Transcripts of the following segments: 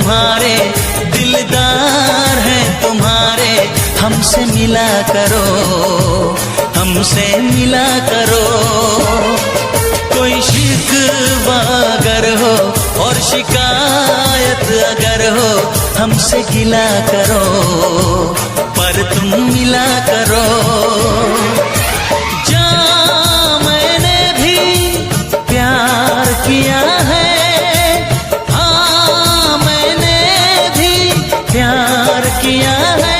तुम्हारे, दिलदार हैं तुम्हारे, हमसे मिला करो, हमसे मिला करो। कोई शिकवा अगर हो और शिकायत अगर हो, हमसे गिला करो, पर तुम मिला करो। जहाँ मैंने भी प्यार किया है, हाँ मैंने भी प्यार किया है।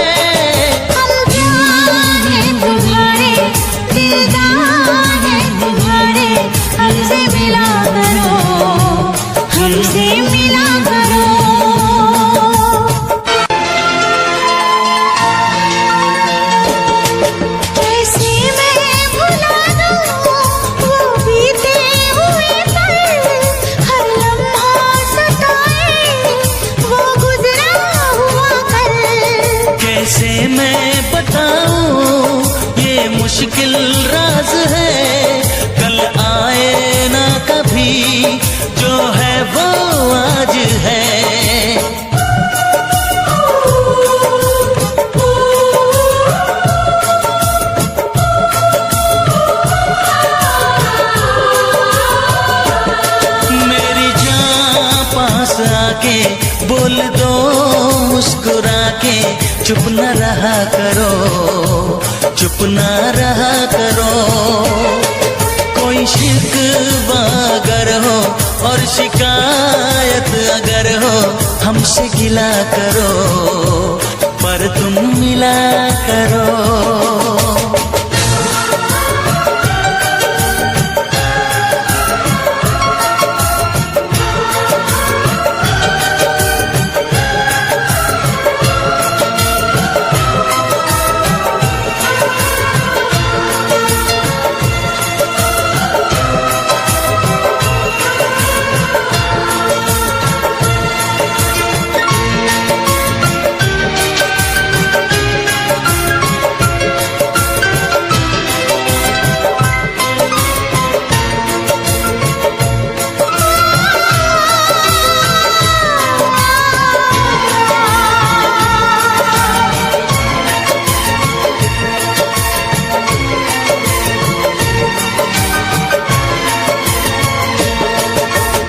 हमसे मिला करो, हमसे मिला करो। कैसे मैं भुला दूँ वो बीते हुए पल, हर लम्हा सताए वो गुजरा हुआ कल। कैसे मैं बताऊँ ये मुश्किल राज है, कल आए ना कभी, जो है वो आज है। मेरी जान पास आके बोल दो मुस्कुरा के, चुप न रहा करो, चुप न रहा करो। कोई शिकवा अगर हो और शिकायत अगर हो, हमसे गिला करो, पर तुम मिला करो।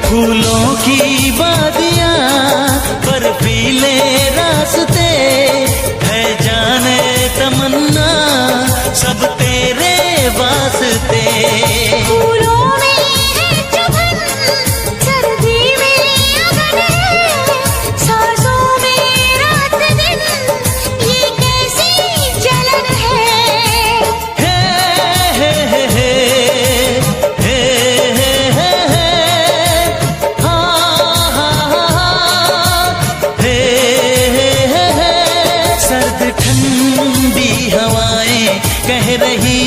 फूलों की वादियाँ, बर्फीले रास्ते, है जाने तमन्ना सब तेरे वास्ते। फूलों में है चुभन, सर्दी में अगन है, सांसों में रात दिन, ये कैसी जलन है। हे हे हे हे हे हे हे, हाँ हाँ हाँ, हे हे हे। सर्द ठंडी हवाएं कह रही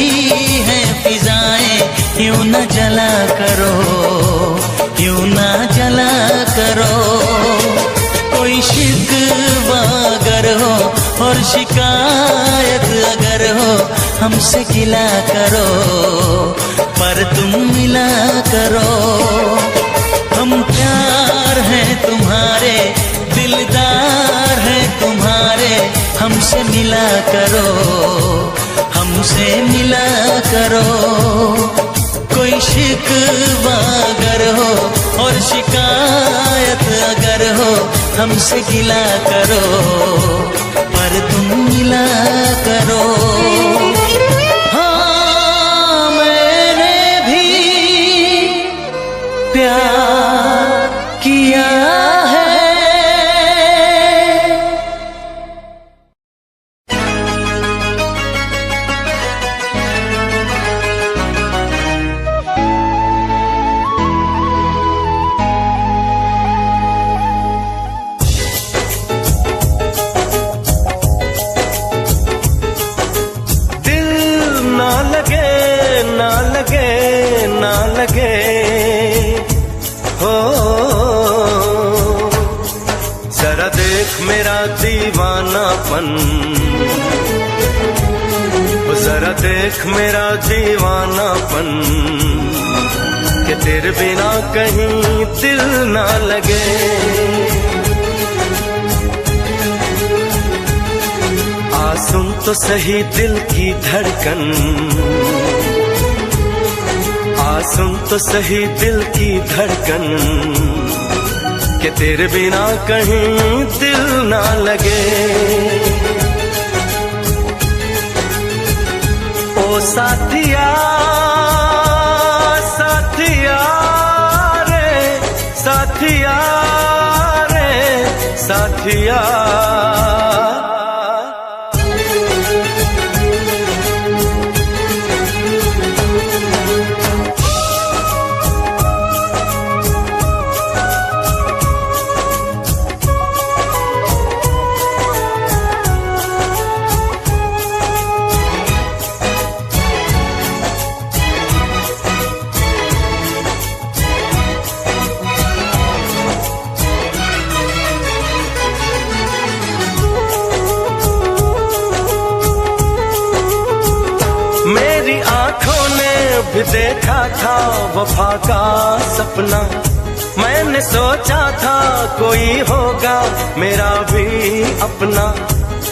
हैं फिजाएं, यूं न जला करो, यूं न जला करो। कोई शिकवा अगर हो और शिकायत अगर हो, हमसे गिला करो, पर तुम मिला करो। हम प्यार हैं तुम्हारे, दिलदार हैं तुम्हारे, हमसे मिला करो, हमसे मिला करो। कोई शिकवा अगर हो और शिकायत अगर हो, हमसे गिला करो, पर तुम मिला करो। हाँ मैंने भी प्यार किया है। मेरा दीवानापन, जरा देख मेरा दीवानापन, कि तेरे बिना कहीं दिल ना लगे। सुन तो सही दिल की धड़कन, आ सुन तो सही दिल की धड़कन, कि तेरे बिना कहीं दिल ना लगे। ओ साथिया साथिया रे, साथिया रे साथिया। मेरी आंखों ने भी देखा था वफा का सपना, मैंने सोचा था कोई होगा मेरा भी अपना।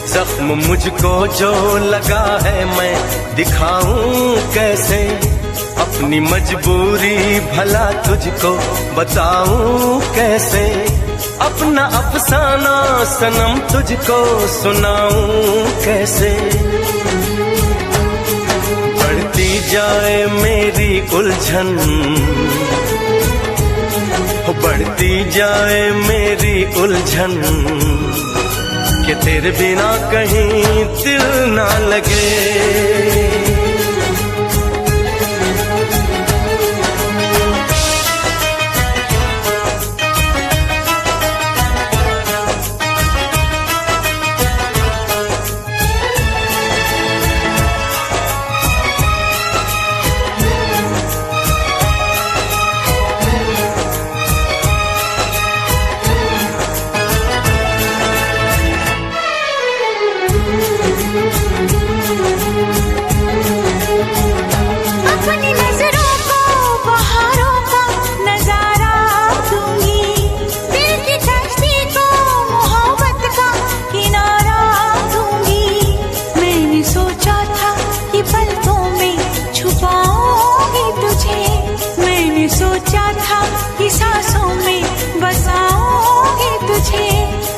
जख्म मुझको जो लगा है मैं दिखाऊं कैसे, अपनी मजबूरी भला तुझको बताऊं कैसे, अपना अफसाना सनम तुझको सुनाऊं कैसे। बढ़ती जाए मेरी उलझन, बढ़ती जाए मेरी उलझन, कि तेरे बिना कहीं दिल ना लगे। अपनी नजरों को बहारों का नजारा दूंगी, दिल की कश्ती को मोहब्बत का किनारा दूंगी। मैंने सोचा था कि पलकों में छुपाऊंगी तुझे, मैंने सोचा था कि सांसों में बसाऊंगी तुझे।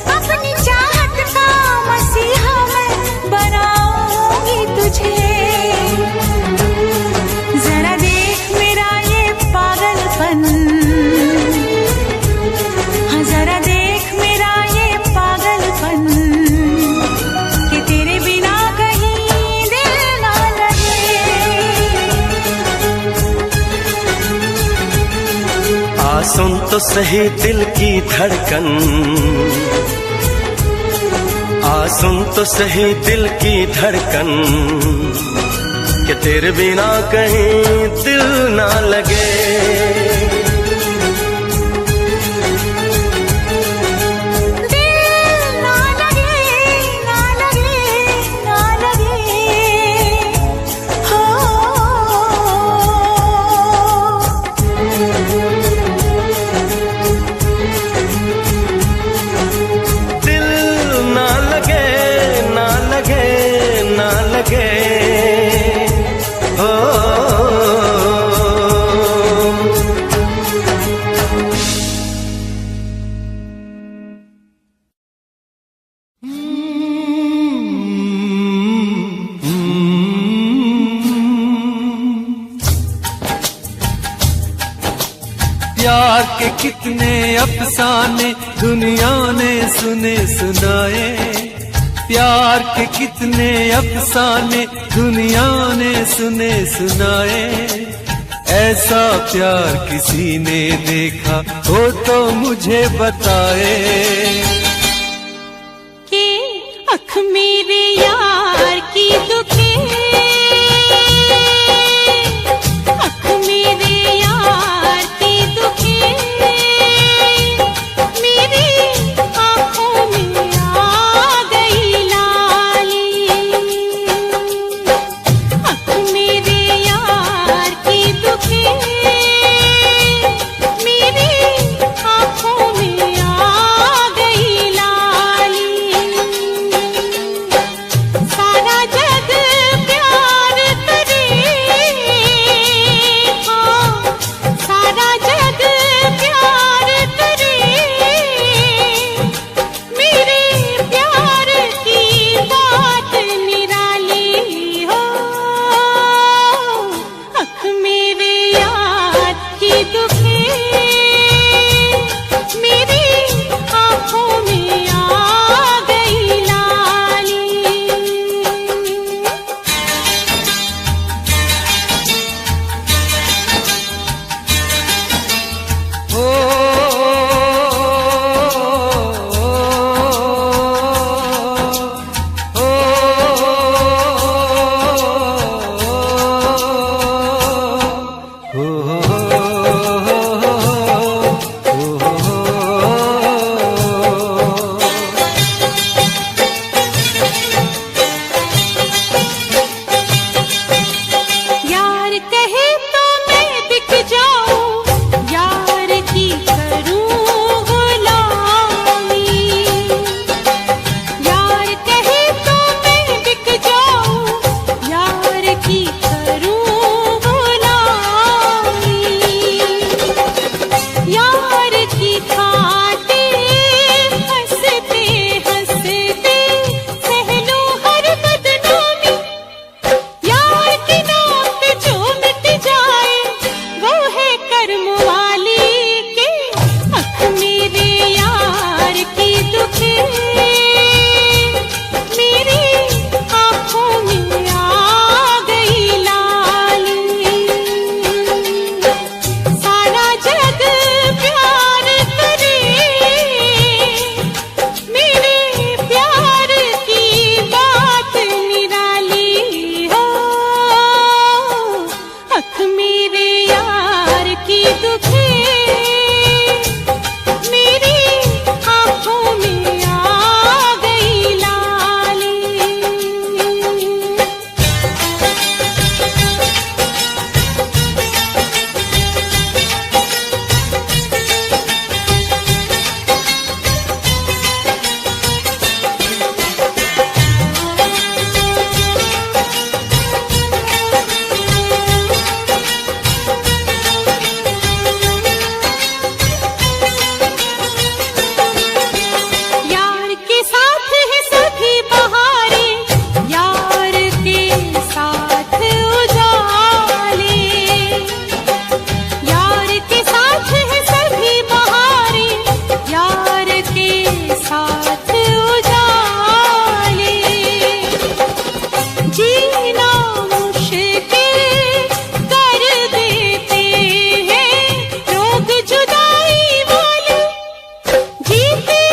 अपनी चाहत का मसीहा मैं बनाऊंगी तुझे। जरा देख मेरा ये पागलपन, हाँ जरा देख मेरा ये पागलपन, कि तेरे बिना कहीं दिल ना लगे। आ सुन तो सही दिल की धड़कन, आ सुन तो सही दिल की धड़कन, कि तेरे बिना कहीं दिल ना लगे। दिल ना लगे, ना लगे, ना लगे, हो। दिल ना लगे, ना लगे, ना लगे, हो। प्यार के कितने अफसाने दुनिया ने सुने सुनाए, प्यार के कितने अफसाने दुनिया ने सुने सुनाए। ऐसा प्यार किसी ने देखा हो तो मुझे बताए। कि अख मेरे यार की दुखे, अख मेरे यार की दुखे, मेरी आँखों में आ गई लाली। अख मेरे यार की दुखे, मेरी आँखों में आ गई लाली।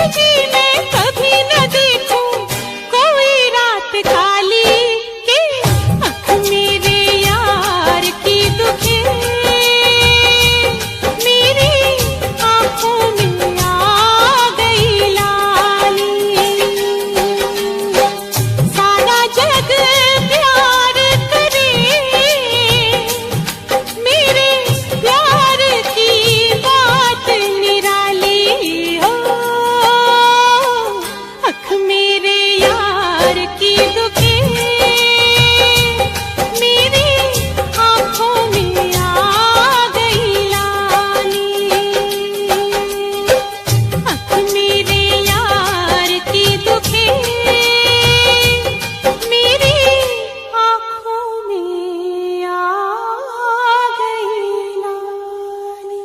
जिंदगी में कभी न देखूं कोई रात खाली के आँख मेरे यार की दुखे मेरी आँखों में आ गई लाली। सारा जग प्यार करे मेरे प्यार की बात निराली हो। आँख मेरे यार की दुखे मेरी आँखों में आ गई लाली। आँख मेरे यार की दुखे मेरी आँखों में आ गई लाली।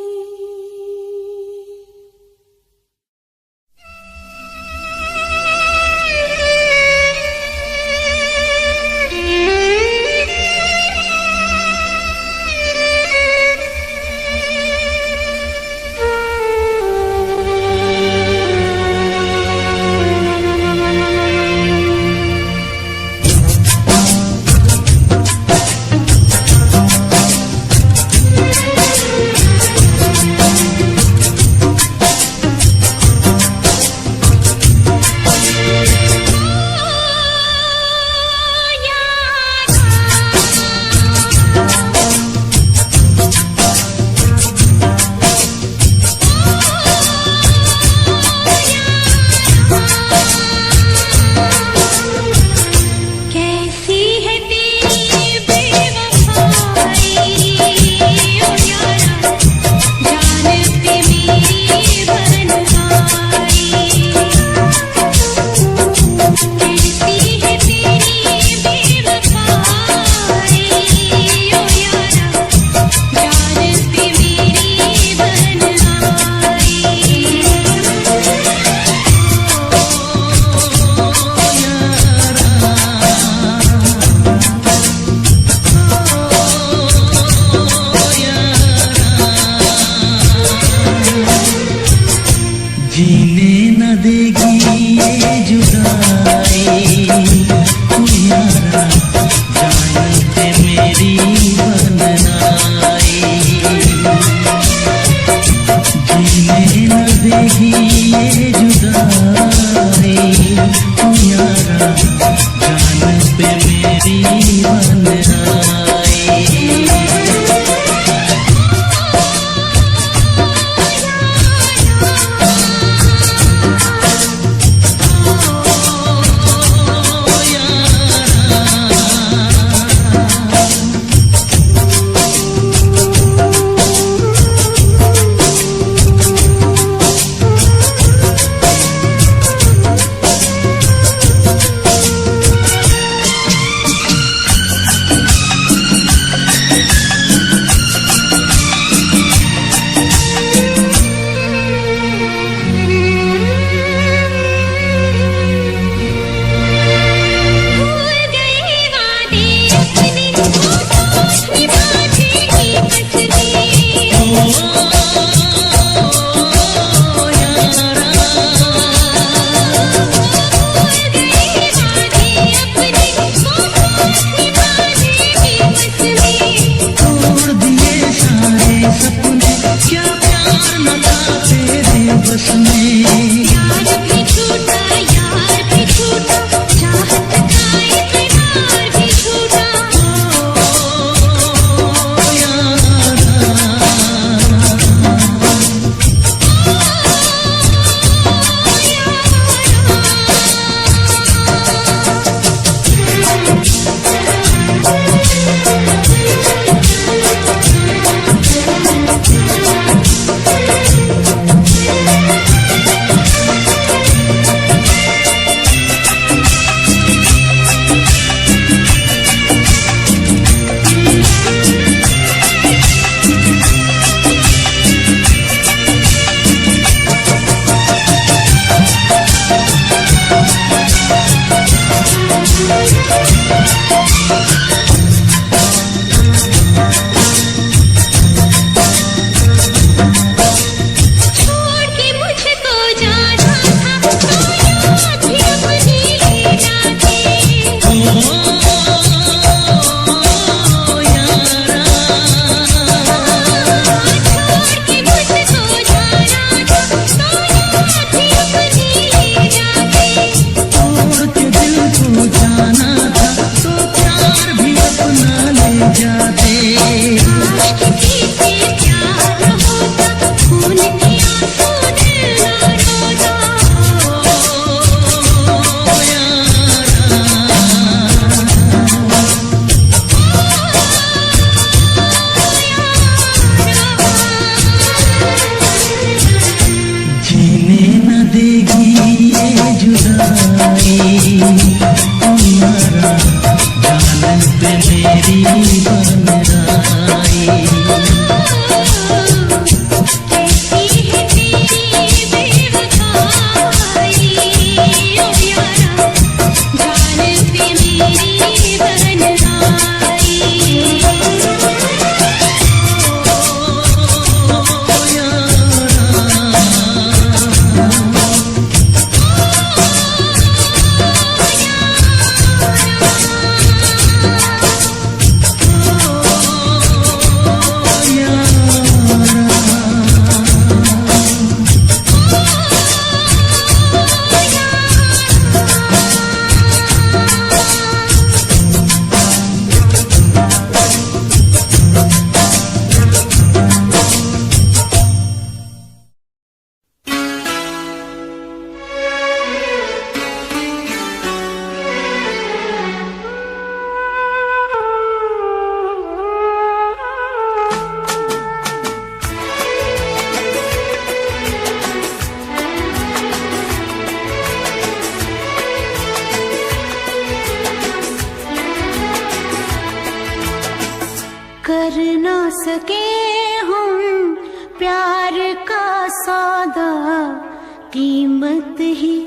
कैसी है तेरी बेवफाई ओ यारा, जान पे मेरी बन आई। कैसी है तेरी बेवफाई ओ यारा, जान पे मेरी बन आई। जीने न देगी ये जुदाई तू यारा, जान पे मेरी बन आई। जीने न देगी ये जुदाई तू यारा, जान पे मेरी बन आई। देगी ये जुदाई, तुम्हारा जान पे मेरी बन आई। कर ना सके हम प्यार का सौदा, कीमत ही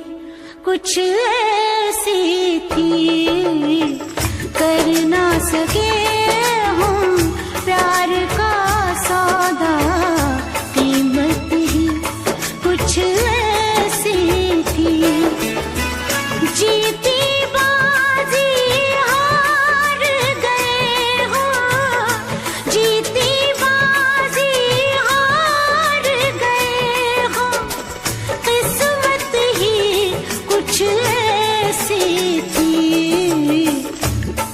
कुछ ऐसी थी। कर ना सके हम प्यार का सौदा, कीमत ही कुछ ऐसी थी। जीती बाजी हार गए हो, जीती बाजी हार गए हो, किस्मत ही कुछ ऐसी थी।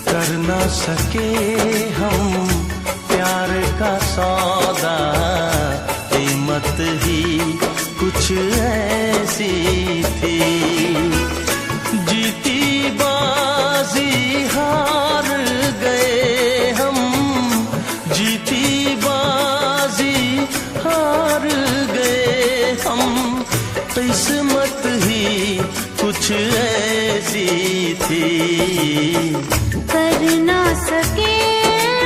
कर ना सके हम प्यार का सौदा, कीमत ही कुछ ऐसी थी। जीती बाजी हार गए हम, जीती बाजी हार गए हम, किस्मत ही कुछ ऐसी थी। कर ना सके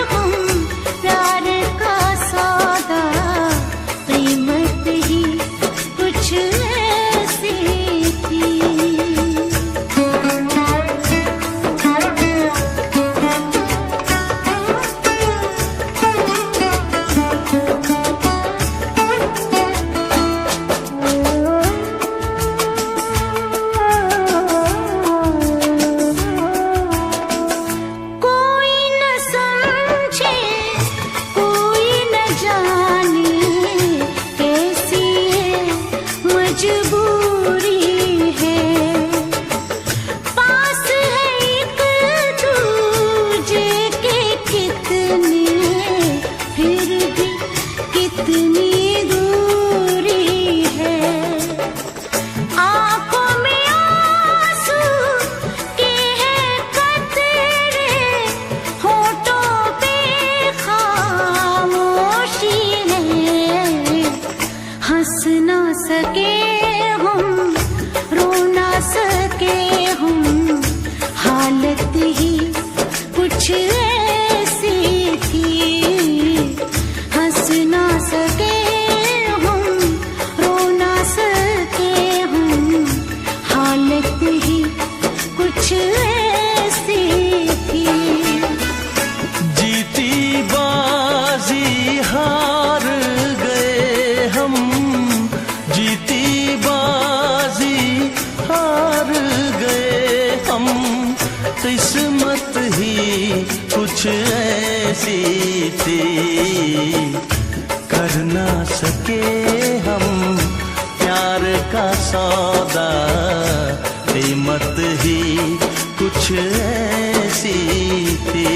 हम प्यार का सौदा, कीमत ही कुछ ऐसी थी। किस्मत ही कुछ ऐसी थी। कर ना सके हम प्यार का सौदा, कीमत ही कुछ ऐसी थी।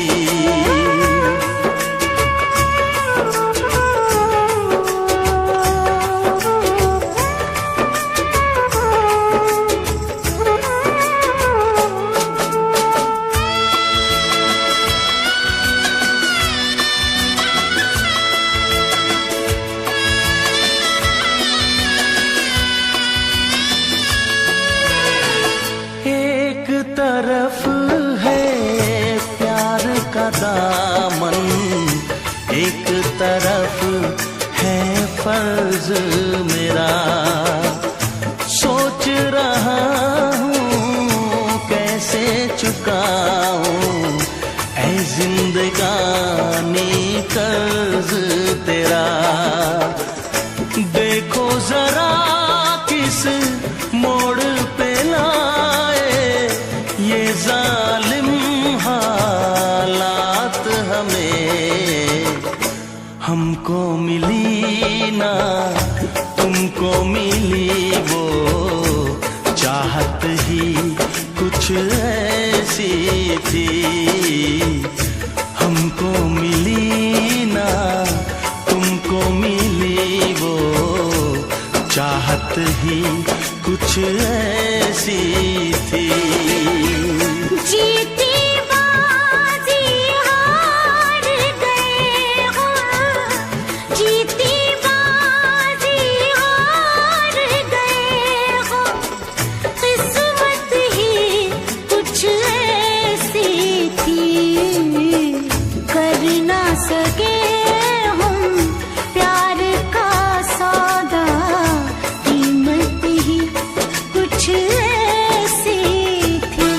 रहा हूँ कैसे चुकाऊं ऐ जिंदगानी कर्ज तेरा। देखो जरा किस मोड़ पे लाए ये जालिम हालात हमें। हमको मिली ना तुमको मिली वो चाहत ही कुछ ऐसी थी। हमको मिली ना तुमको मिली वो चाहत ही कुछ ऐसी थी। जीती बाजी हार गए हो, जीती बाजी हार गए हो। किस्मत ही कुछ ऐसी थी, कर ना सके हम प्यार का सौदा। कीमत ही कुछ ऐसी थी।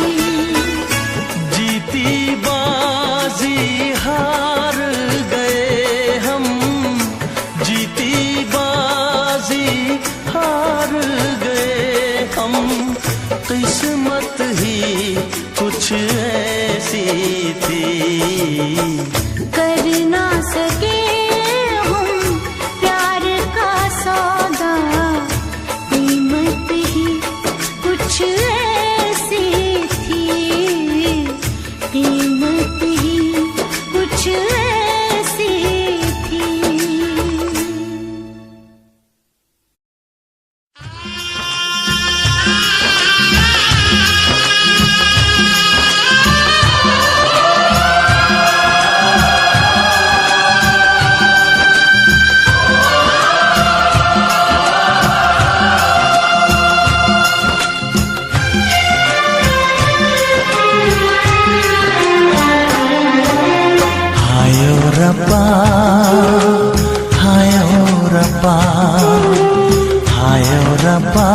जीती बाजी हार गए हम, जीती बाजी हार गए हम। किस्मत ही कुछ ऐसी थी, कर ना सके हम प्यार का सौदा। कीमत ही कुछ ऐसी थी, कीमत ही कुछ ऐसी थी। हायो रब्बा हायो रब्बा हायो रब्बा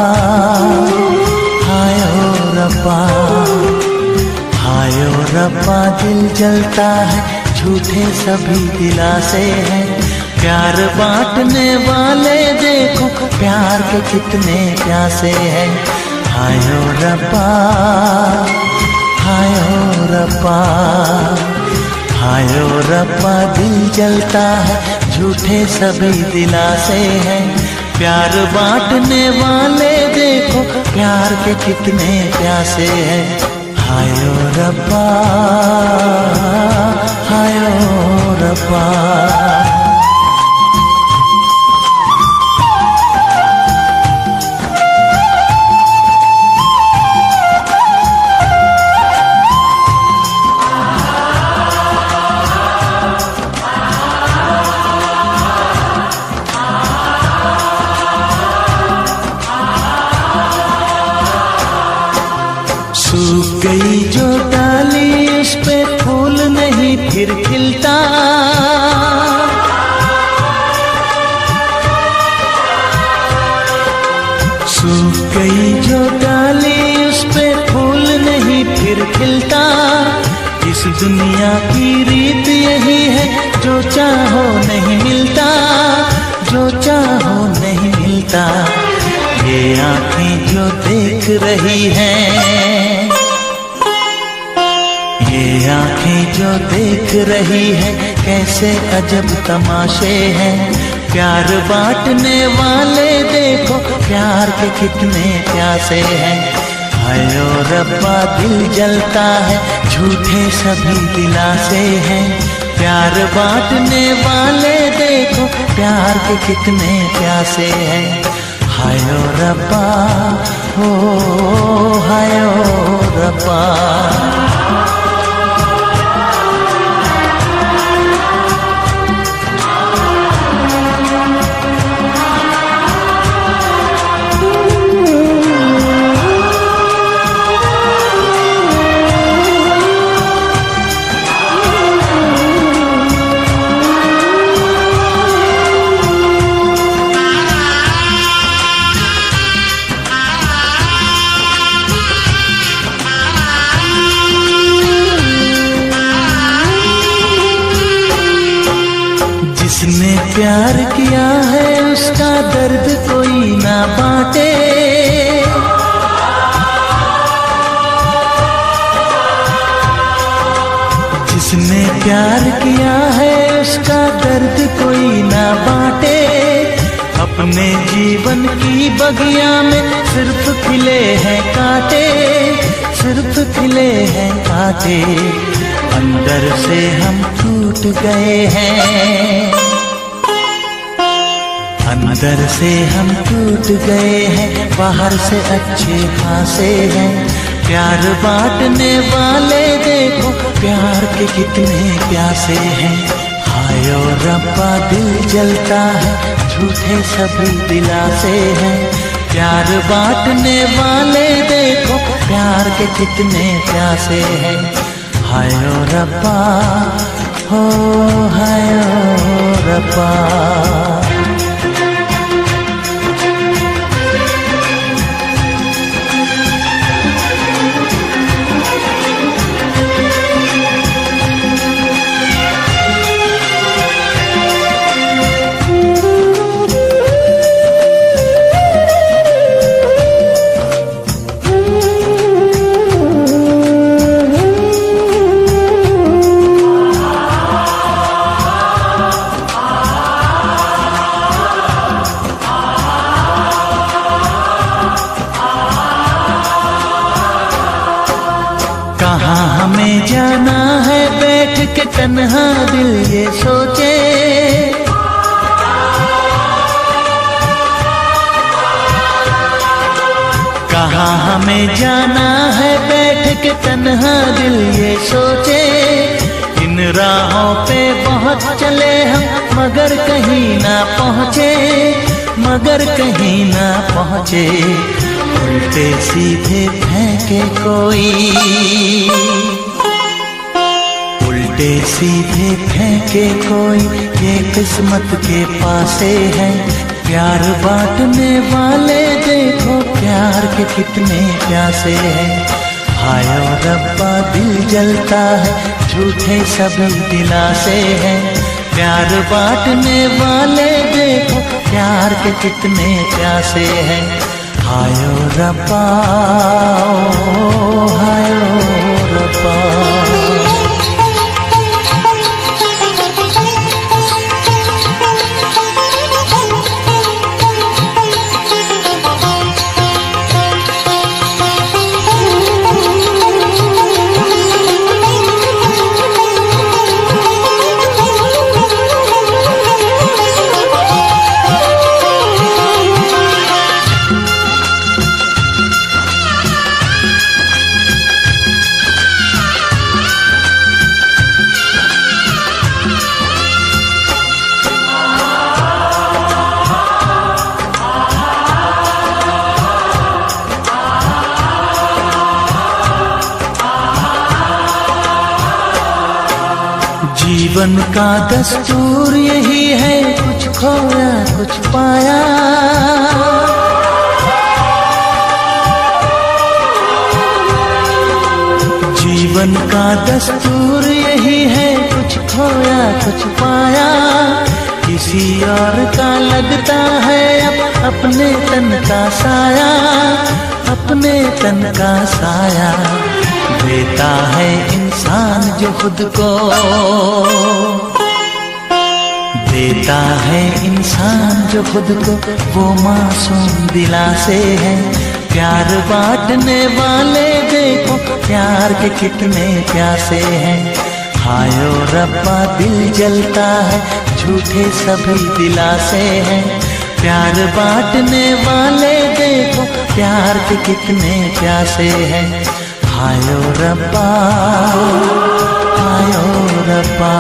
हायो रब्बा हायो रब्बा। दिल जलता है झूठे सभी दिलासे हैं। प्यार बांटने वाले देखो प्यार के कितने प्यासे हैं। हायो रब्बा हायो रब्बा हायो रब्बा। दिल जलता है झूठे सभी दिलासे हैं। प्यार बांटने वाले देखो प्यार के कितने प्यासे हैं। हायो रब्बा हायो रब्बा। सूख गई जो डाली उस पे फूल नहीं फिर खिलता। सूख गई जो डाली उस पे फूल नहीं फिर खिलता। इस दुनिया की रीत यही है जो चाहो नहीं मिलता, जो चाहो नहीं मिलता। ये आँखें जो देख रही हैं, ये आँखें जो देख रही है कैसे अजब तमाशे हैं। प्यार बांटने वाले देखो प्यार के कितने प्यासे हैं। हायो रब्बा दिल जलता है झूठे सभी दिलासे हैं। प्यार बांटने वाले देखो प्यार के कितने प्यासे हैं। हायो रब्बा हो हायो रब्बा। प्यार किया है उसका दर्द कोई ना बांटे, अपने जीवन की बगिया में सिर्फ खिले हैं कांटे, सिर्फ खिले हैं कांटे। अंदर से हम टूट गए हैं, अंदर से हम टूट गए हैं, बाहर से अच्छे खासे हैं। प्यार बांटने वाले देखो प्यार के कितने प्यासे हैं। हाय ओ रब्बा दिल जलता है, झूठे सभी दिलासे हैं। प्यार बांटने वाले देखो प्यार के कितने प्यासे हैं। हाय ओ रब्बा, हो हाय ओ रब्बा। हमें जाना है बैठ के तन्हा दिल ये सोचे, कहाँ हमें जाना है बैठ के तन्हा दिल ये सोचे। इन राहों पे बहुत चले हम मगर कहीं ना पहुँचे, मगर कहीं ना पहुँचे। उल्टे सीधे फेंके कोई, उल्टे सीधे फेंके कोई, ये किस्मत के पासे है। प्यार बांटने वाले देखो प्यार के कितने प्यासे हैं। हाय ओ रब्बा दिल जलता है, झूठे सभी दिलासे हैं। प्यार बांटने वाले देखो प्यार के कितने प्यासे हैं। हाय ओ रब्बा, ओ हाय ओ रब्बा। जीवन का दस्तूर यही है, कुछ खोया कुछ पाया। जीवन का दस्तूर यही है, कुछ खोया कुछ पाया। किसी और का लगता है अब अपने तन का साया, अपने तन का साया। देता है इंसान जो खुद को, देता है इंसान जो खुद को, वो मासूम दिलासे है। प्यार बांटने वाले देखो प्यार के कितने प्यासे हैं। हाय ओ रब्बा दिल जलता है, झूठे सभी दिलासे हैं। प्यार बांटने वाले देखो प्यार के कितने प्यासे हैं। हाय ओ रब्बा, हाय ओ रब्बा,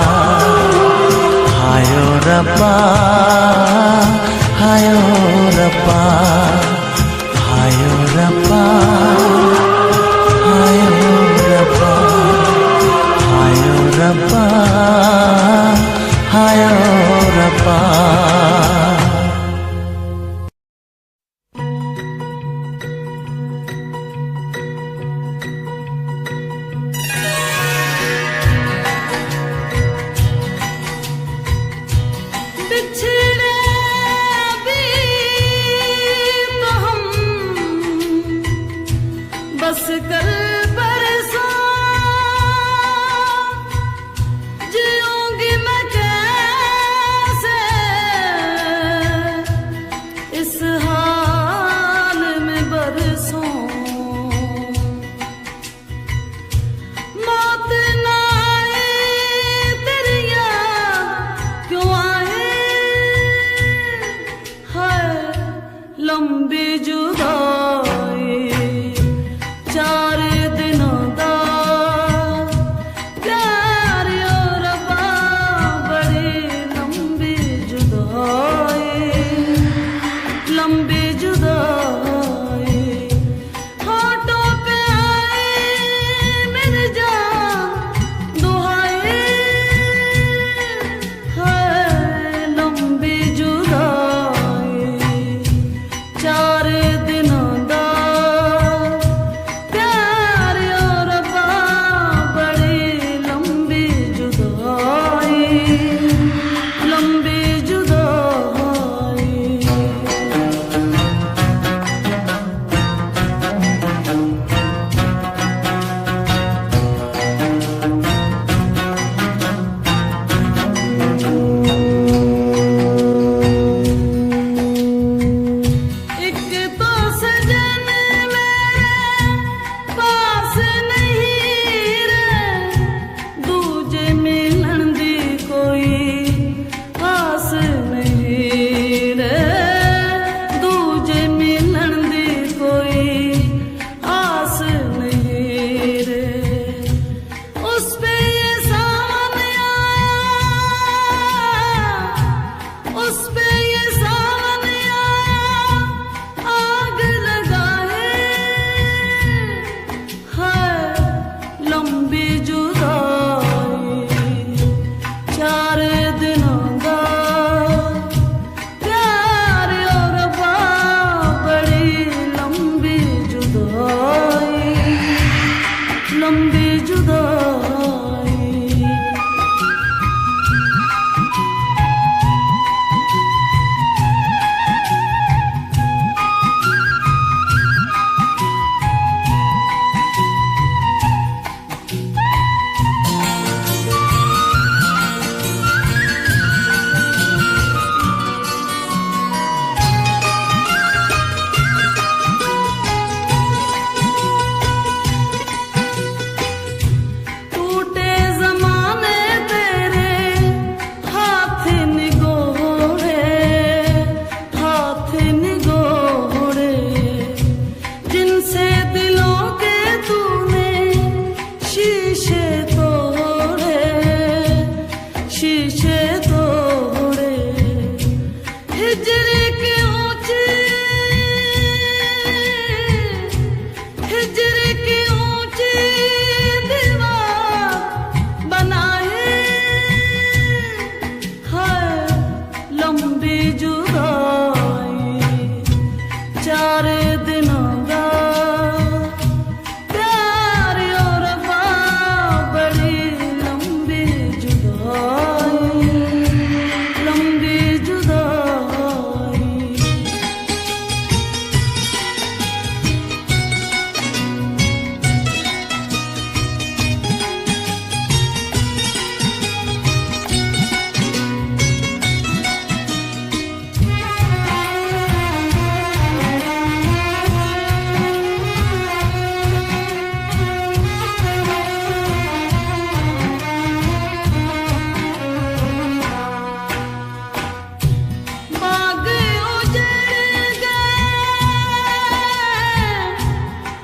हाय ओ रब्बा, हाय ओ रब्बा, हाय ओ रब्बा, हाय ओ रब्बा, हाय ओ रब्बा, हाय ओ रब्बा। बस कल परसों लंबी जुदाई। टूटे ज़माने तेरे हाथ निगोरे, जिनसे दिलों के तूने शीशे तोड़े। हिजर के ऊंचे दीवार बनाए है लंबी जुदाई। 4 दिनों का प्यार और बड़ी लंबी जुदाई।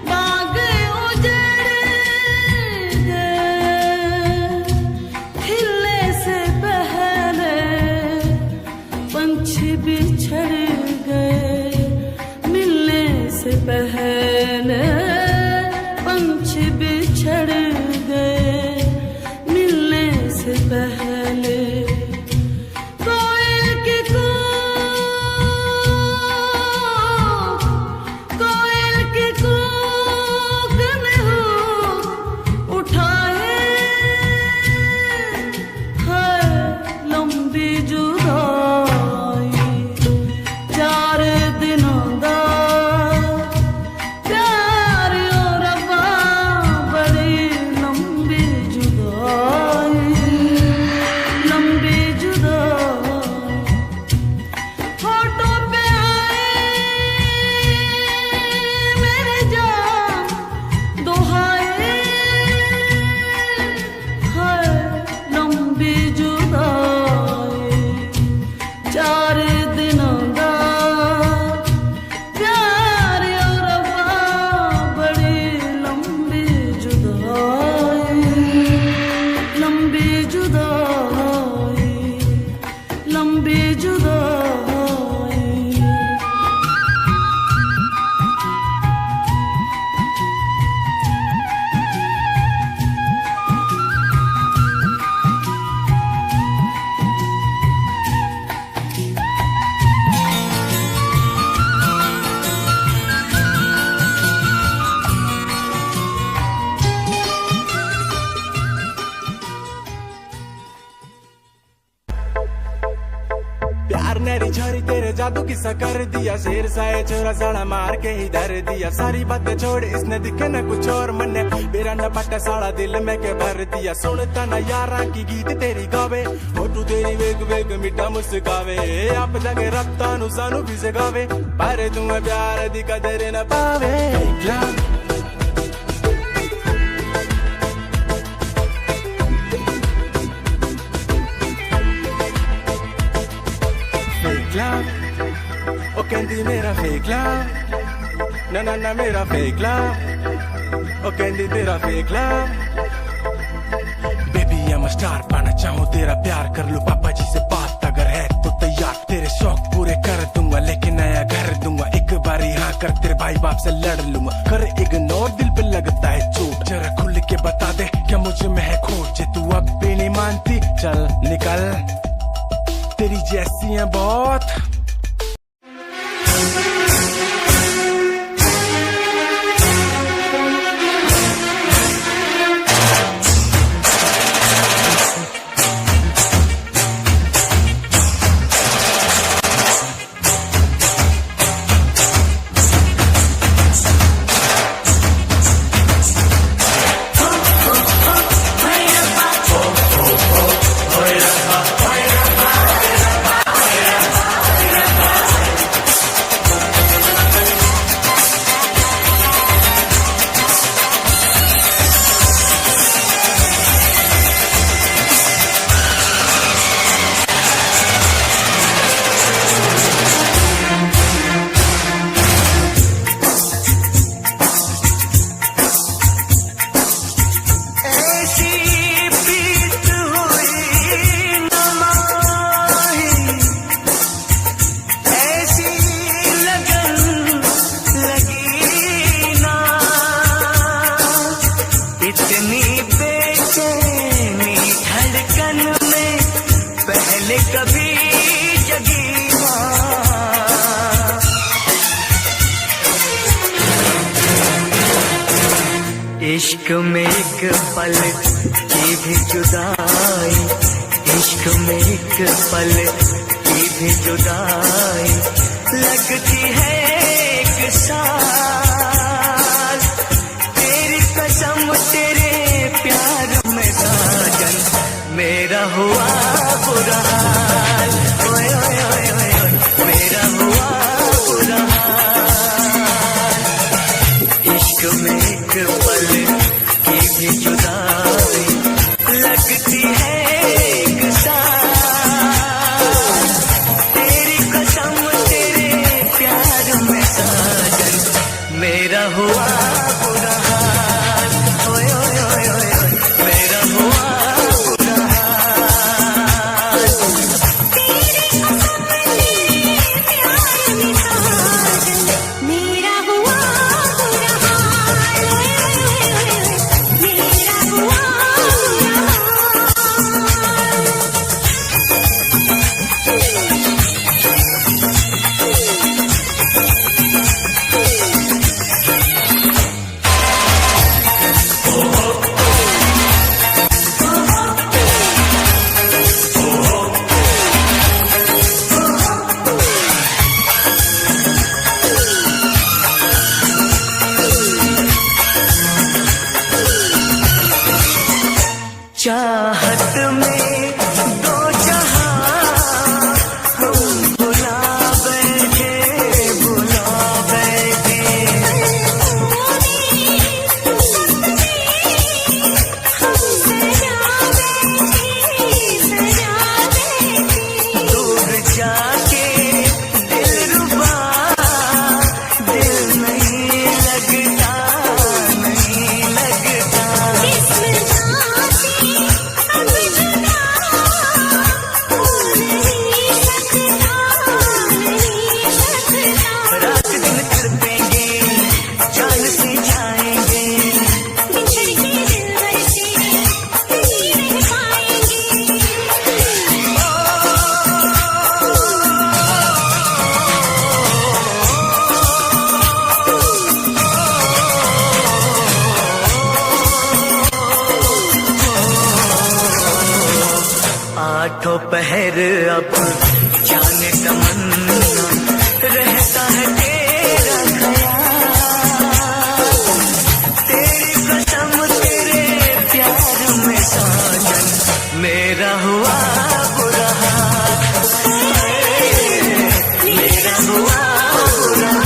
बाग उजड़ गए, खिलने से पहले पंछी बिछड़ गए। मिलने से पहले पंछी बिछड़ गए। मिलने से पहले कोयल के कूक ने उठाए है लंबी जुदाई। 4 दिनों का प्यार और बड़ी लंबी जुदाई। होठों पे आए मेरे जान दुहाए है लंबी जुदाई। 4 दिनों का प्यार और बड़ी लंबी जुदाई। लंबी जुदाई। प्यार नरी छोरी तेरे जादू किस्सा कर दिया। शेर साए छोरा साड़ा मार के ही धर दिया। सारी बातें छोड़ इसने दिखे न कुछ और मन ने मेरा न पटा साड़ा दिल में के भर दिया। सुनता न यारा की गीत तेरी गावे, फोटू तेरी वेग वेग मिठा मुस्कावे। आप जगे रफ्ता नु सानू भी सिखावे, पर तुम्हें प्यार दी कदर न पावे। ओ कहती मेरा फेक लव, ना मेरा फेक लव। ओ कहती तेरा fake love. Baby I'm a star, पाना चाहूँ तेरा प्यार। कर लो पापा जी से बात, अगर है तो तैयार। तेरे शौक पूरे कर दूंगा, लेकिन नया घर दूंगा। एक बारी हाँ कर, तेरे भाई बाप से लड़ लूंगा। कर इग्नोर, दिल पे लगता है चोट। जरा खुल के बता दे क्या मुझ में है खोट। जे तू अब भी नहीं मानती चल निकल, तेरी जैसी है बहुत। इश्क में एक पल की भी जुदाई, इश्क में एक पल की भी जुदाई लगती है एक साल। तेरी कसम तेरे प्यार में साजन मेरा हुआ बुरा हाल, ओए ओए ओए ओए मेरा हुआ बुरा हाल। इश्क में एक पल की भी जुदाई लगती है एक साल। तेरी कसम तेरे प्यार में साजन मेरा हुआ बुरा हाल, ओए ओए ओए ओए ओए मेरा हुआ बुरा हाल। तेरी कसम तेरे प्यार में साजन मेरा हुआ बुरा हाल, मेरा हुआ बुरा हाल। चाहत में दो जहां हम भुला बैठे, भुला बैठे। दूर जाके दिलरुबा दिल नहीं लगता, नहीं लगता। रात दिन तड़पेंगे जान से जाएंगे, बिछड़ के दिलबर से नहीं रह पाएंगे। आठों पहर अब जाने तमन्ना रहता है तेरा ख्याल। तेरी कसम तेरे प्यार में साजन मेरा हुआ बुरा हाल, मेरा हुआ बुरा हाल।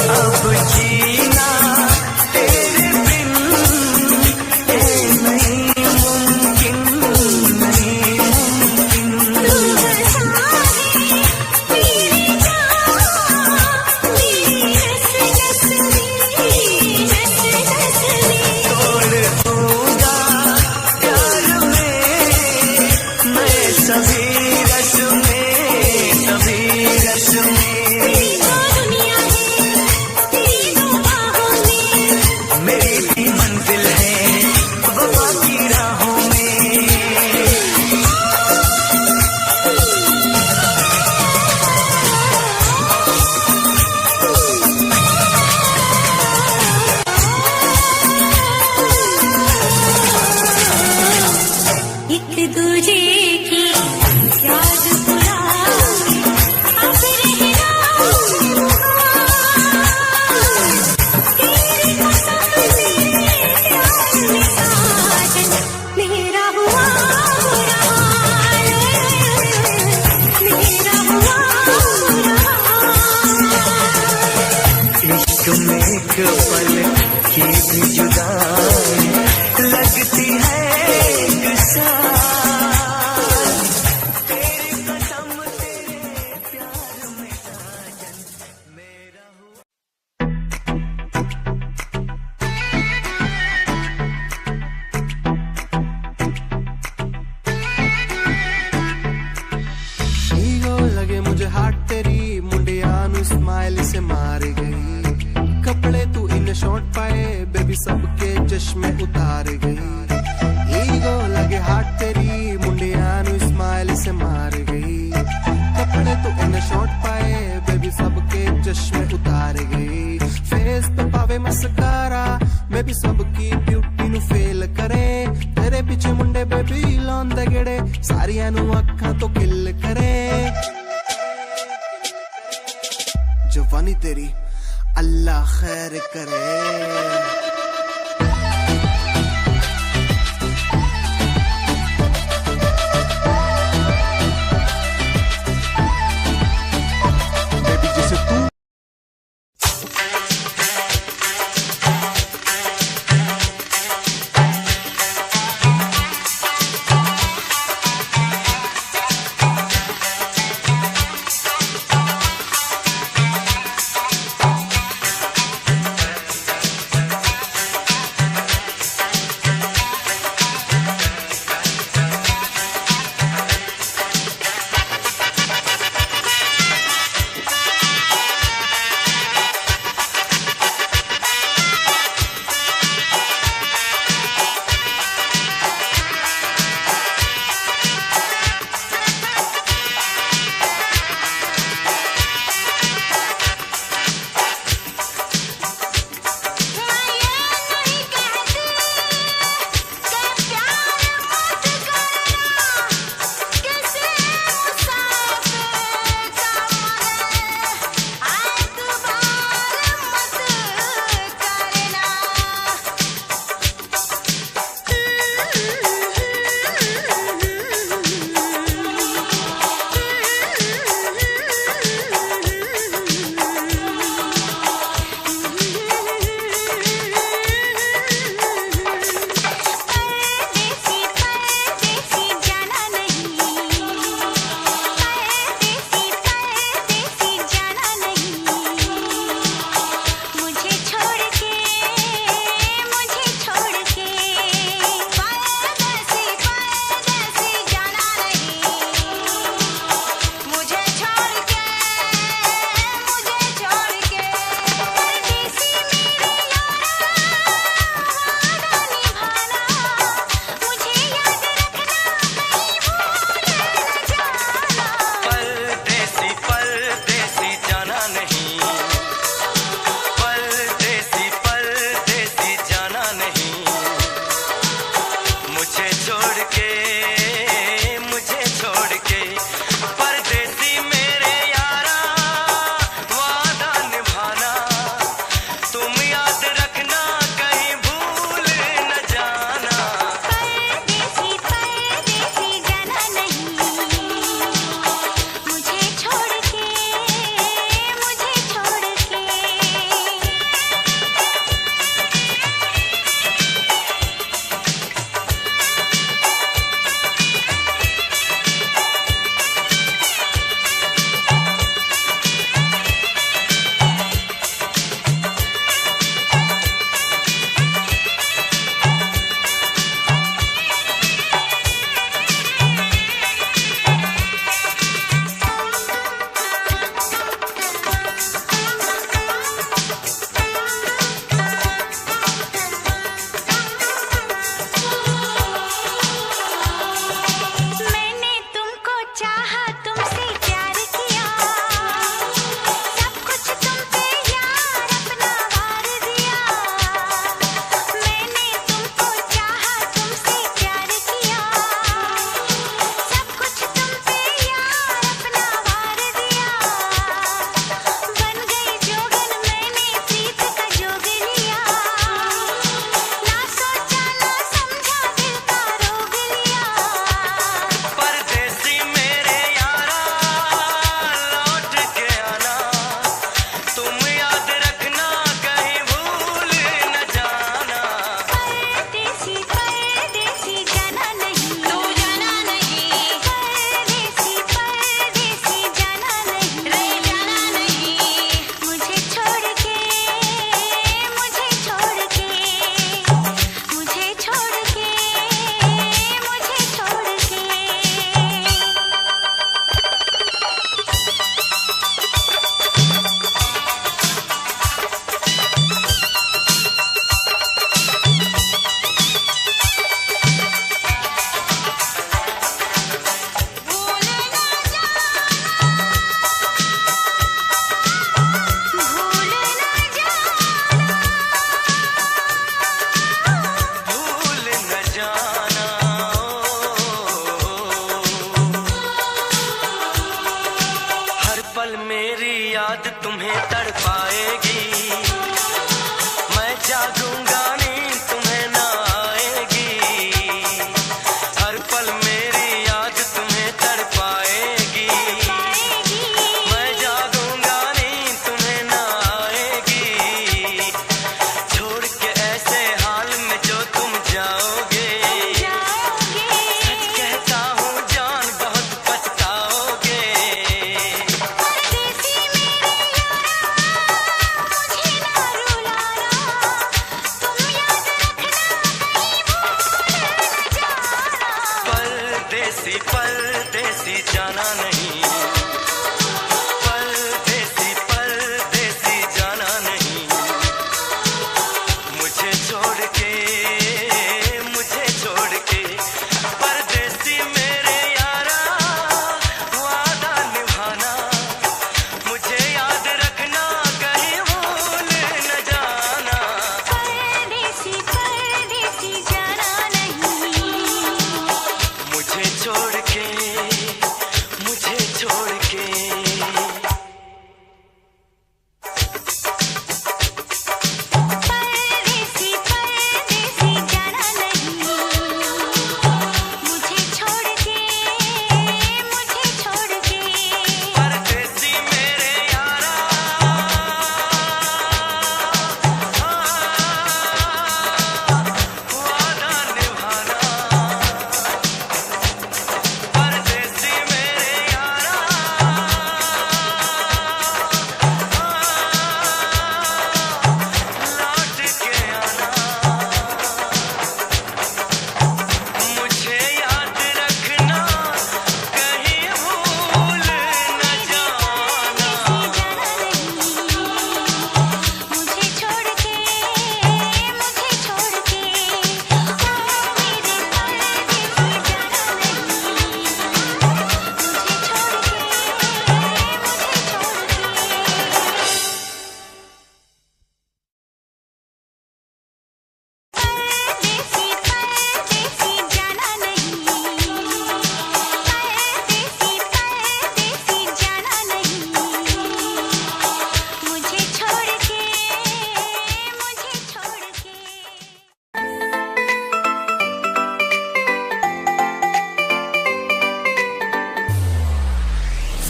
अब जीना तेरे बिन है नहीं मुमकिन, नहीं मुमकिन। तोड़ दूंगा प्यार में मैं सभी रस में, सभी रस में। मेरी भी मंजिल है वफा की राहों में। एक दूजे की याद बुलाए अब रहना तेरी कसम तेरे प्यार में साजन मेरा हुआ बुरा हाल, मेरा हुआ बुरा हाल। इश्क में एक पल की भी जुदाई लगती है एक साल। तेरी कसम तेरे प्यार में साजन मेरा हुआ। चश्मे उतार गई ईगो लगे हाथ तेरी मुंडिया नु स्माइल से मार गई कपड़े तो इन्हें शॉर्ट पाए बेबी सबके चश्मे उतार गई फेस पे पावे मस्कारा बेबी सबकी ब्यूटी नु फेल करे तेरे पीछे मुंडे बेबी लौंदे गेड़े सारियां नु अखां तो किल करे जवानी तेरी अल्लाह खैर करे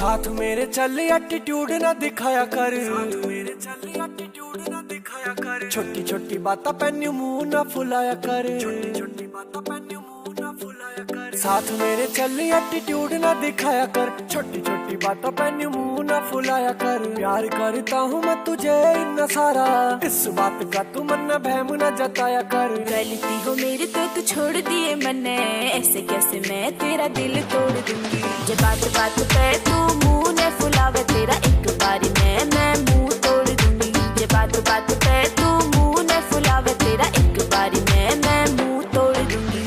साथ मेरे चल एटीट्यूड ना दिखाया कर, साथ मेरे चल एटीट्यूड ना दिखाया कर। छोटी छोटी बातों पे न्यू मुंह ना फुलाया कर, छोटी छोटी बातों पे न्यू मुंह ना फुलाया कर। साथ मेरे चल एटीट्यूड ना दिखाया कर, छोटी छोटी बातों पे न्यू मुंह ना फुलाया कर। प्यार करता हूँ मैं तुझे इतना सारा, इस बात का तू मन बहम न जताया कर। गलती हो मेरी तो तू छोड़ दिए मन्ने, ऐसे कैसे मैं तेरा दिल तोड़ दूंगी। जब बात बात पे तू मुंह न फुलावे, तेरा एक बारी मैं मुंह तोड़ दूंगी। जब बात बात पे तू मुंह न फुलावे, तेरा एक बारी मैं मुंह तोड़ दूंगी।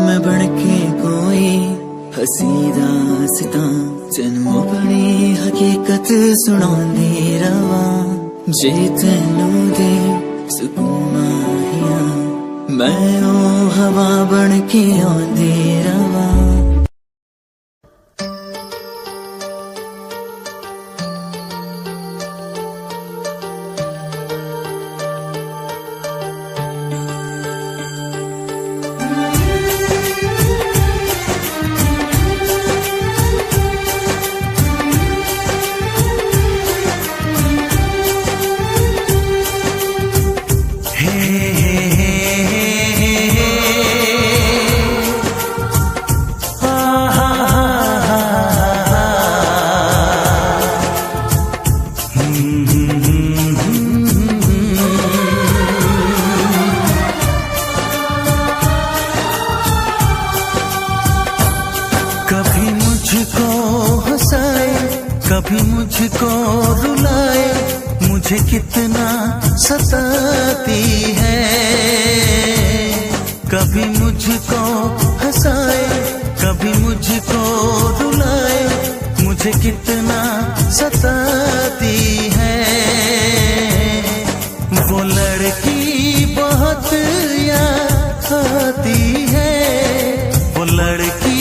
मैं बढ़के कोई हसी दास्तां तेनू अपनी हकीकत सुनांदी रवा। जे तेनू दे सुकून माहिया, मैं ओ हवा बन के आंदी रवा। कभी मुझको हंसाए, कभी मुझको रुलाए, मुझे कितना सताती है। कभी मुझको हंसाए, कभी मुझको रुलाए, मुझे कितना सताती है। वो लड़की बहुत याद आती है, वो लड़की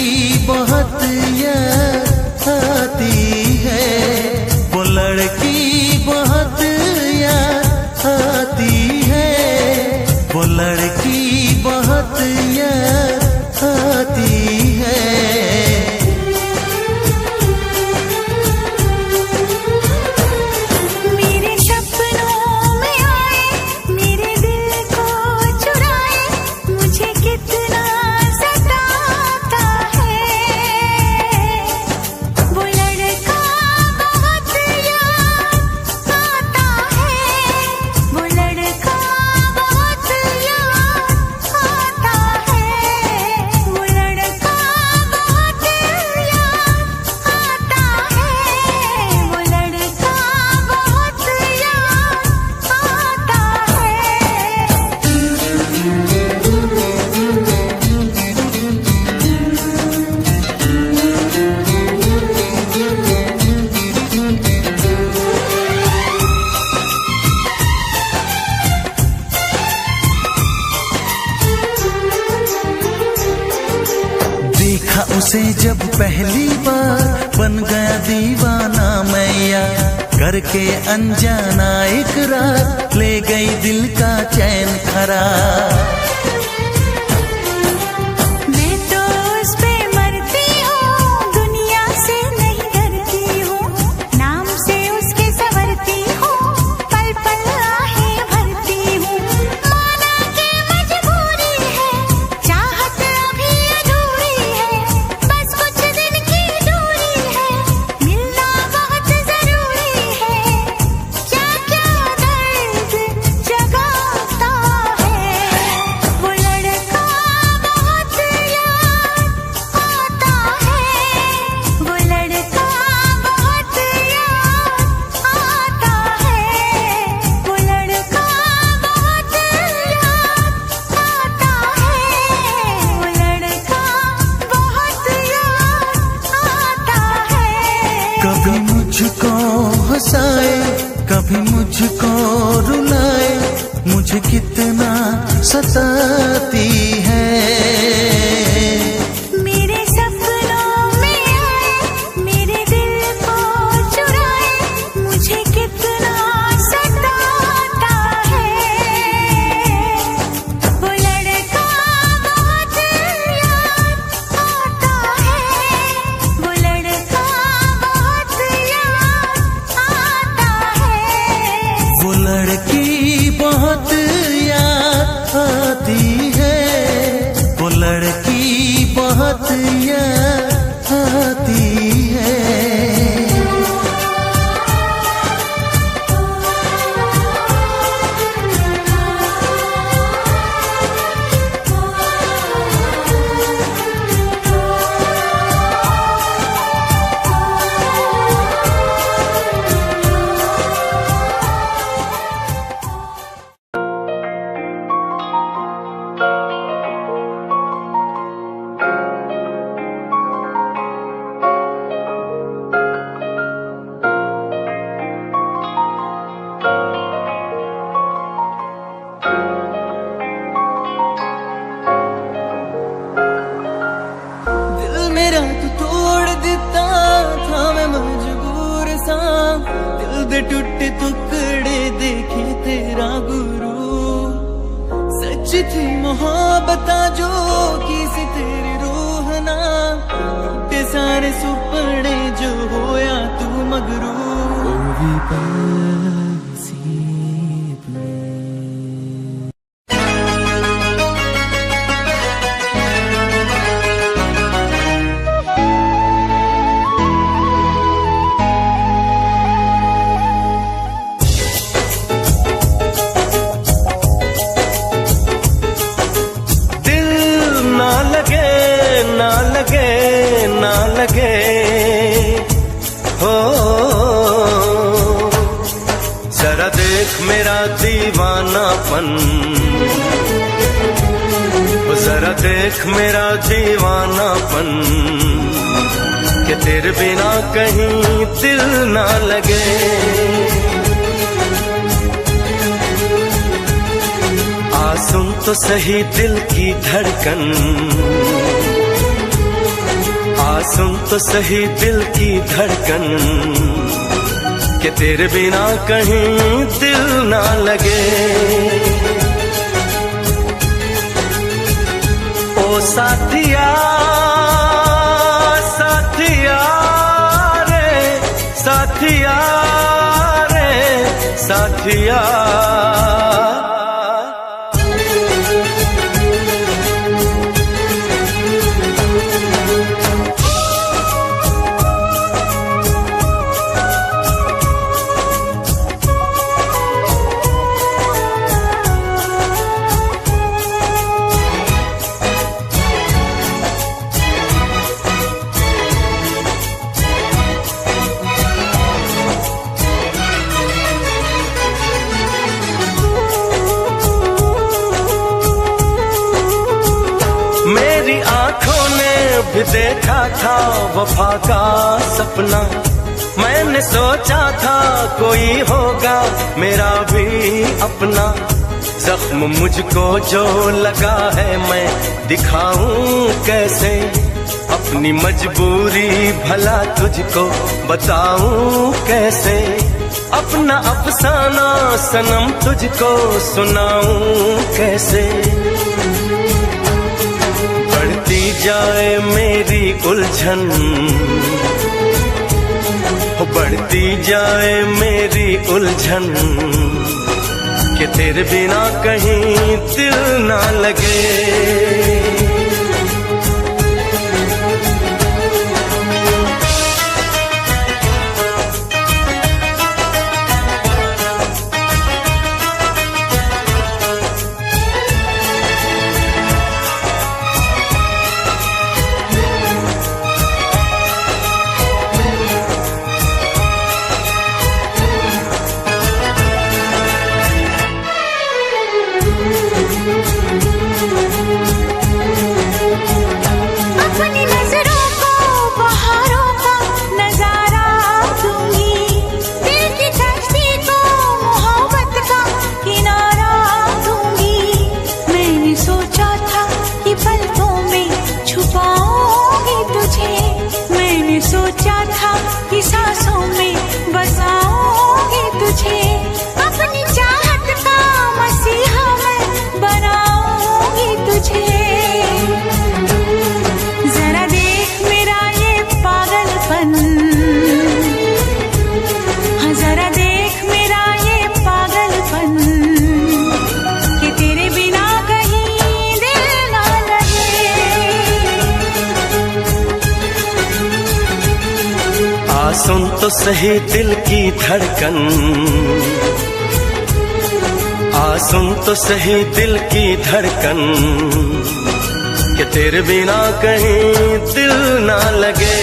बहुत याद आती है, वो लड़की बहुत याद आती है, वो लड़की बहुत याद आती है। मेरे सपनों में आए, मेरे दिल को चुराए, मुझे कितना सताता है। वो लड़का बहुत याद आता है, वो लड़का बहुत याद आता है, वो लड़का बहुत याद आता है, वो लड़का बहुत याद आता देखा उसे जब पहली बार, बन गया दीवाना मैया। करके अनजाना इकरार, ले गई दिल का चैन खरार। मैं तो उस पे मरती हूँ, दुनिया से नहीं डरती हूँ, नाम से उसके संवरती हूँ, पल पल आहें भरती हूँ। माना के मजबूरी है, चाहत अभी अधूरी है, बस कुछ दिन की दूरी है, मिलना बहुत जरूरी है। क्या क्या दर्द जगाता है वो कभी मुझको हंसाए, कभी मुझको रुलाए, मुझे कितना सताती है। मेरे सपनों में आए, मेरे दिल को चुराए, मुझे कितना सताता है। वो लड़का बहुत याद आता है, वो लड़का बहुत याद आता है। वो लड़की बहुत याद आती है, वो लड़की बहुत याद आती है। दिल मेरा तू तोड़ दिता था, मैं मजबूर सा। दिल दे टुटे टुकड़े देखे तेरा गुरु। सच थी मोहब्बत जो की सी तेरी रूह ना, टूटे सारे सुपने जो होया तू मगरू। ना लगे हो, जरा देख मेरा दीवानापन, जरा देख मेरा दीवानापन, कि तेरे बिना कहीं दिल ना लगे। आ सुन तो सही दिल की धड़कन, आ सुन तो सही दिल की धड़कन, कि तेरे बिना कहीं दिल ना लगे। ओ साथिया साथिया रे, साथिया रे साथिया। भी देखा था वफा का सपना, मैंने सोचा था कोई होगा मेरा भी अपना। जख्म मुझको जो लगा है मैं दिखाऊं कैसे, अपनी मजबूरी भला तुझको बताऊं कैसे। अपना अफसाना सनम तुझको सुनाऊं कैसे। बढ़ती जाए मेरी उलझन, बढ़ती जाए मेरी उलझन, कि तेरे बिना कहीं दिल ना लगे। तो सही दिल की धड़कन, सुन तो सही दिल की धड़कन, कि तेरे बिना कहीं दिल ना लगे।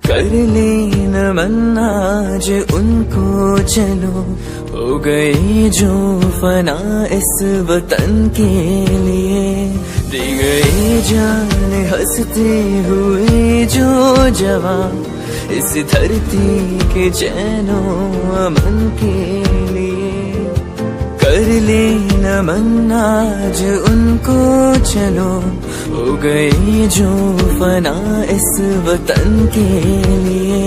कर ले नमन आज उनको, चलो हो गई जो फना इस वतन के लिए, दी गई जान हंसते हुए जो जवां इस धरती के चैनो अमन के लिए। कर ले नमन आज उनको, चलो हो गई जो फना इस वतन के लिए।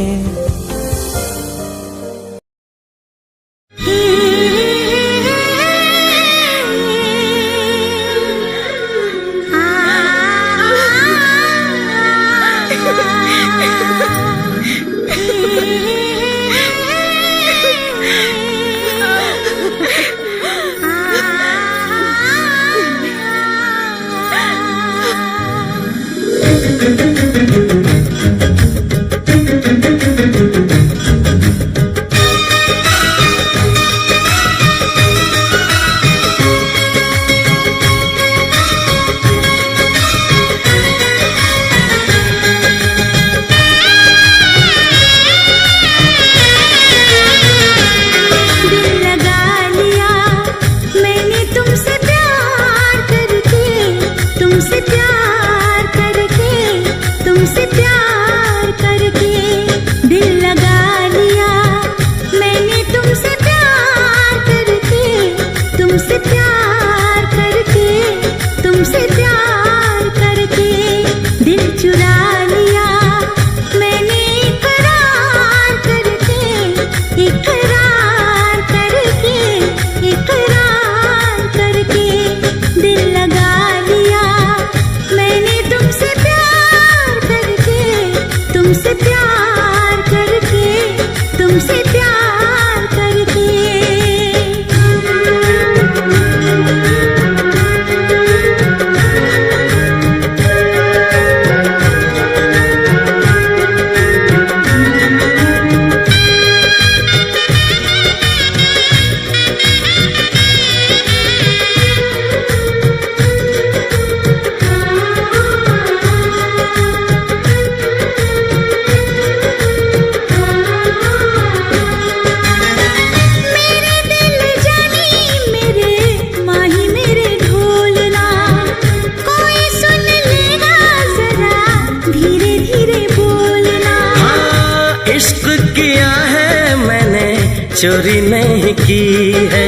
चोरी नहीं की है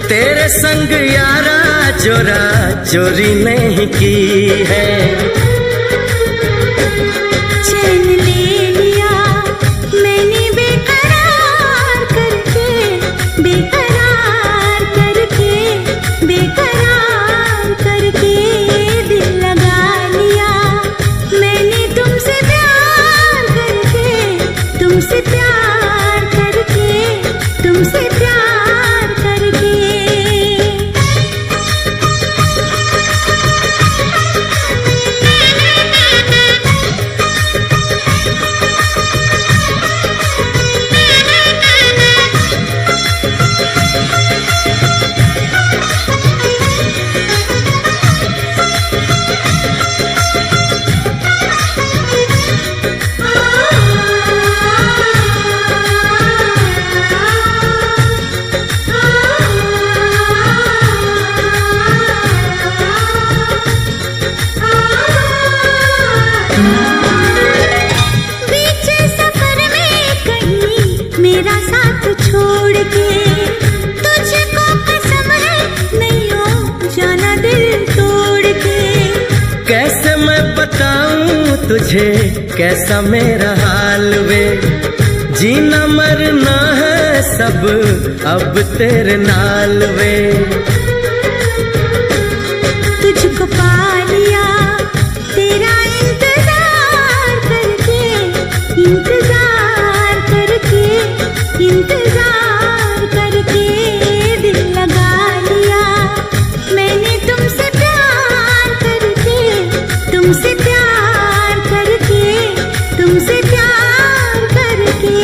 तेरे संग यारा, चोरा चोरी नहीं की है। चैन ले लिया मैंने बेकरार करके, बेकरार करके, बेकरार करके। दिल लगा लिया मैंने तुमसे प्यार करके, तुमसे प्यार करके, तुमसे प्यार करके। तुझे कैसा मेरा हाल वे, जीना मरना है सब अब तेरे नाल वे। तुझको पा लिया तेरा इंतजार करके, इंतजार करके, इंतजार करके दिल लगा लिया मैंने तुमसे प्यार करके, तुमसे प्यार करके, तुमसे प्यार करके।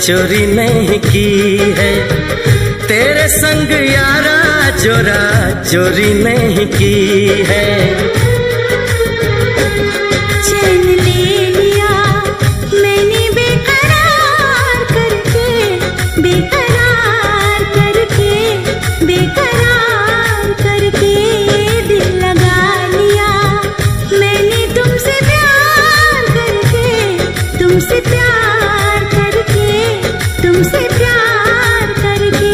चोरी नहीं की है तेरे संग यारा, चोरा चोरी नहीं की है। चैन ले लिया मैंने बेकरार करके, बेकरार करके, बेकरार करके दिल लगा लिया मैंने तुमसे प्यार करके, तुमसे प्यार करके, तुमसे प्यार करके।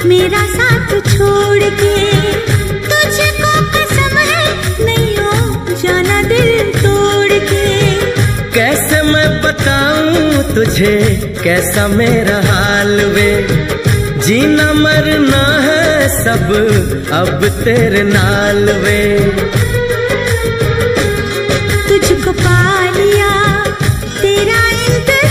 मेरा साथ छोड़ के तुझको कसम है नहीं हो जाना दिल तोड़ के। कैसे मैं बताऊं तुझे कैसा मेरा हाल वे, जीना मरना है सब अब तेरे नाल वे। तुझको पा लिया तेरा इंतजार